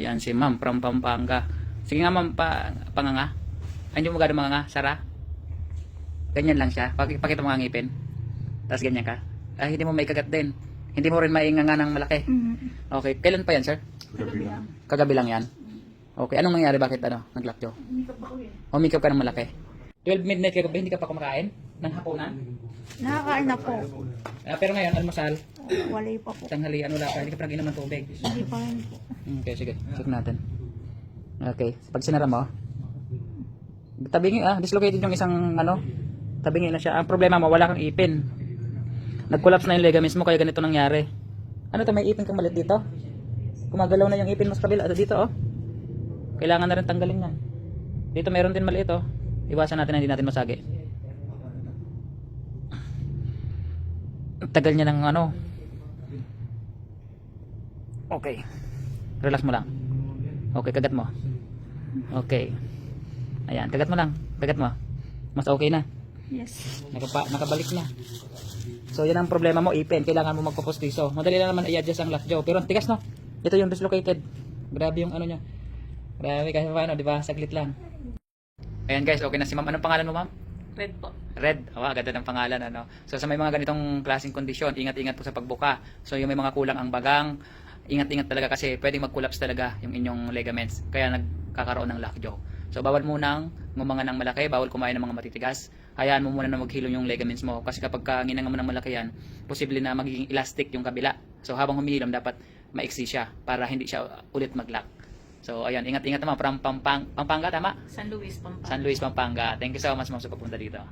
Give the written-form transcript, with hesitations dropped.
Ayan si ma'am from Pampanga. Sige nga ma'am, panganga. Ay, hindi mo gano'ng manganga, Sara? Ganyan lang siya. Pakita mo nga ngipin. Tapos ganyan ka. Ay, hindi mo maikagat din. Hindi mo rin mainganga ng malaki. Okay. Kailan pa yan, sir? Kagabi lang yan. Okay. Anong nangyari? Bakit nag-lockjaw? Umikap ako eh. Umikap ka ng malaki. 12 midnight kagabi, hindi ka pa kumakain? Ng hapunan? Nakakain na po. Pero ngayon, almusal, Walay pa po. tanghali, wala pa. Hindi ka pa nag-inom ng tubig. Hindi pa rin po. Okay, sige. Check natin. Okay. Pag sinara mo, tabingin dislocated yung isang tabingin na siya. Ang problema mo, wala kang ipin. Nag-collapse na yung ligaments mo, kaya ganito nangyari. Ano to, may ipin kang malit dito? Gumagalaw na yung ipin mo sa kabila. Dito, oh. Kailangan na rin tanggalin yan. Dito meron din maliit, oh. Iwasan natin na hindi natin masagi. Tagal niya ng Okay. Relax mo lang. Okay, kagat mo. Okay. Ayan, kagat mo lang. Kagat mo. Mas okay na. Yes. Nakabalik na. So, yan ang problema mo, ipin. Kailangan mo magpupustiso. Madali lang naman i-adjust ang lockjaw. Pero ang tigas, no? Ito yung dislocated. Grabe yung niya. Grabe, kahit paano, di ba? Saglit lang. Ayan guys, okay na si ma'am. Anong pangalan mo, ma'am? Red po. Red. Ganda ng pangalan, So, sa may mga ganitong klaseng kondisyon, ingat-ingat po sa pagbuka. So, yung may mga kulang ang bagang, ingat-ingat talaga kasi pwedeng mag-collapse talaga yung inyong ligaments. Kaya nagkakaroon ng lockjaw. So, bawal munang ngumanga ng malaki, bawal kumain ng mga matitigas. Hayaan mo muna na maghilo yung ligaments mo. Kasi kapag nginanga mo ng malaki yan, posible na magiging elastic yung kabila. So, habang humihilom, dapat maiksi siya para hindi siya ulit mag-lock. So, ayan, ingat-ingat naman. From Pampanga, tama? San Luis, Pampanga. San Luis, Pampanga. Thank you so much, ma'am, sa pagpunta dito.